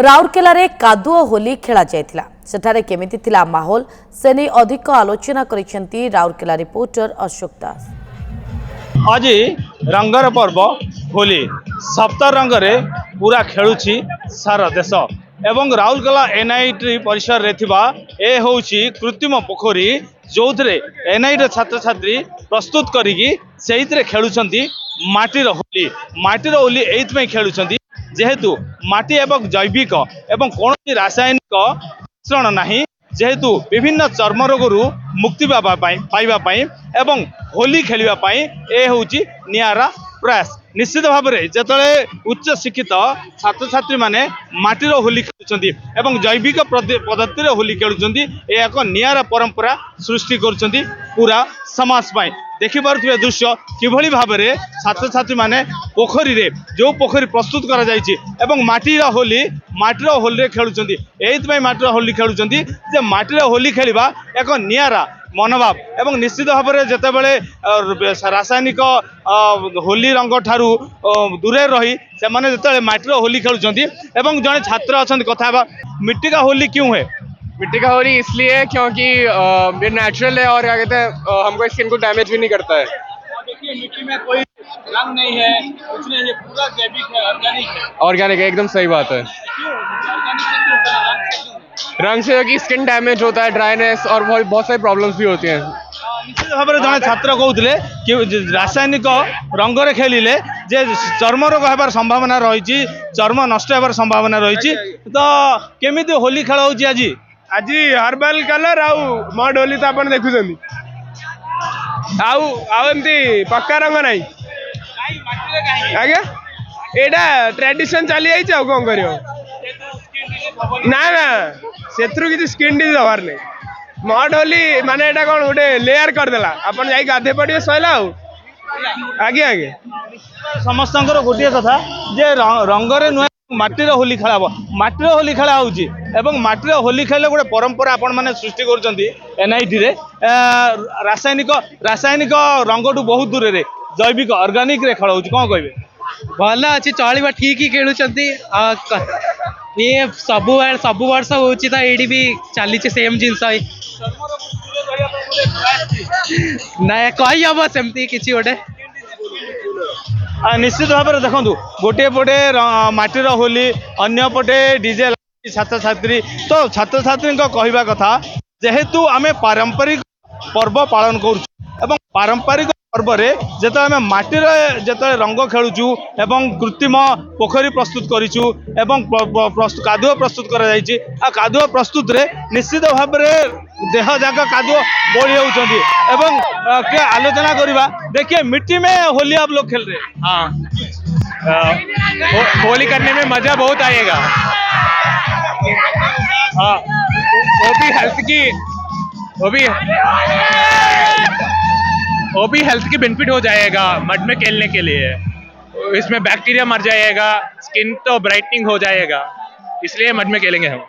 राउरकेला कादुओ होली खेला जायतिला सेठारे केमिति थिला माहौल से नहीं अधिक आलोचना करिसेंती राउरकेला रिपोर्टर अशोक दास। आज रंगर पर्व होली सप्त रंगरे पूरा खेलुछि सारा देश एवं राउरकेला एनआईटी परिसर रे थिबा ए होउछि कृत्रिम पोखरी जो एनआईटी छात्र छात्री प्रस्तुत करिकी सेहितरे खेलुछंती माटीर होली एइथमै खेलुछंती जेहेतु माटी एवं जैविक एवं कौन रासायनिक मिश्रण नहीं जेहेतु विभिन्न चर्म रोगरू मुक्ति पाइबा एवं होली खेलवाई ए होउची नियारा प्रयास। निश्चित भाव में जिते उच्च शिक्षित छात्र छात्री माने माटीर होली खेलुछंती एवं जैविक पद्धति होली खेलुछंती एक नियारा परंपरा सृष्टि करुछंती पूरा समाज पाई। देखिपे दृश्य किभली भाव में छात्र छात्री माने पोखरी रे जो पोखरी प्रस्तुत करा जायछि एवं माटीर होली खेलुछंती एइथमै माटीर होली खेलुछंती जे माटीर होली खेलिबा एक नियारा मनोभाव एवं निश्चित भाव में जितेबाला रासायनिक होली रंग ठारू दूरे रही से माने जिते माटीर होली खेलुछंती एवं जड़े छात्र अच्छा कथा मिट्टी का होली क्यों है? मिट्टी का होली इसलिए है क्योंकि ये नेचुरल है और क्या कहते हैं हमको स्किन को डैमेज भी नहीं करता है। देखिए मिट्टी में कोई रंग नहीं है कुछ नहीं है पूरा जैविक है ऑर्गेनिक है एकदम सही बात है। रंग से कि स्किन डैमेज होता है ड्राइनेस और बहुत सारी प्रॉब्लम्स भी होती हैं। निश्चित भाव में जड़े छात्र कहते कि रासायनिक रंगरे खेलिले जे चर्म रोग होबार संभावना रही चर्म नष्ट होबार संभावना रही तो केमिति होली खेल होउची आज हर्बाल कलर आउ मड होली तो अपन देखुछंती आउती पक्का रंग नहीं आज्ञा एटा ट्रेडिशन चली जाइए आ कौन कर ना ना से किसी स्किन डिजीज हबार नहीं मड होली माने एटा कौन गोटे लेयर करदेला अपन जाई गाधे पड़े सैला आगे आगे समस्त गोटे कथा जे रंगरे नुआ माटीर होली खेला माटीर होली खेला होउची एवं माटीर होली खेले गोटे परंपरा आपण माने सृष्टि करछंती एनआईटी रे रासायनिक रंगटू बहुत दूर रे जैविक ऑर्गेनिक रे खेला होउची कोन कहबे भल अच्छी चलवा ठीक ही खेलुंट ये सब वर्ष हो भी चली सेम जिनस ना कही हम सेमती किसी गोटे निश्चित भाव में देखो गोटे पटे माटीर होली अन्य पटे डीजे छात्र छात्री तो छात्र छात्री कहवा कथा जेहेतु आमे पारंपरिक पर्व पालन कर पारंपरिक पर्व रे जेते आमे माटीर जेते रंग खेलुचु एवं कृत्रिम पोखरी प्रस्तुत करिचु एवं कादुओ प्रस्तुत करा जायछि आ कादुओ प्रस्तुत रे निश्चित भाव में देह जाक कादुओ बोली होउछंती एवं के आलोचना करबा देखिए मिट्टी में होली आप लोग खेल रहे हाँ होली करने में मजा बहुत आएगा। हाँ वो भी हेल्थ की बेनिफिट हो जाएगा मड में खेलने के लिए। इसमें बैक्टीरिया मर जाएगा स्किन तो ब्राइटनिंग हो जाएगा इसलिए मड में खेलेंगे हम।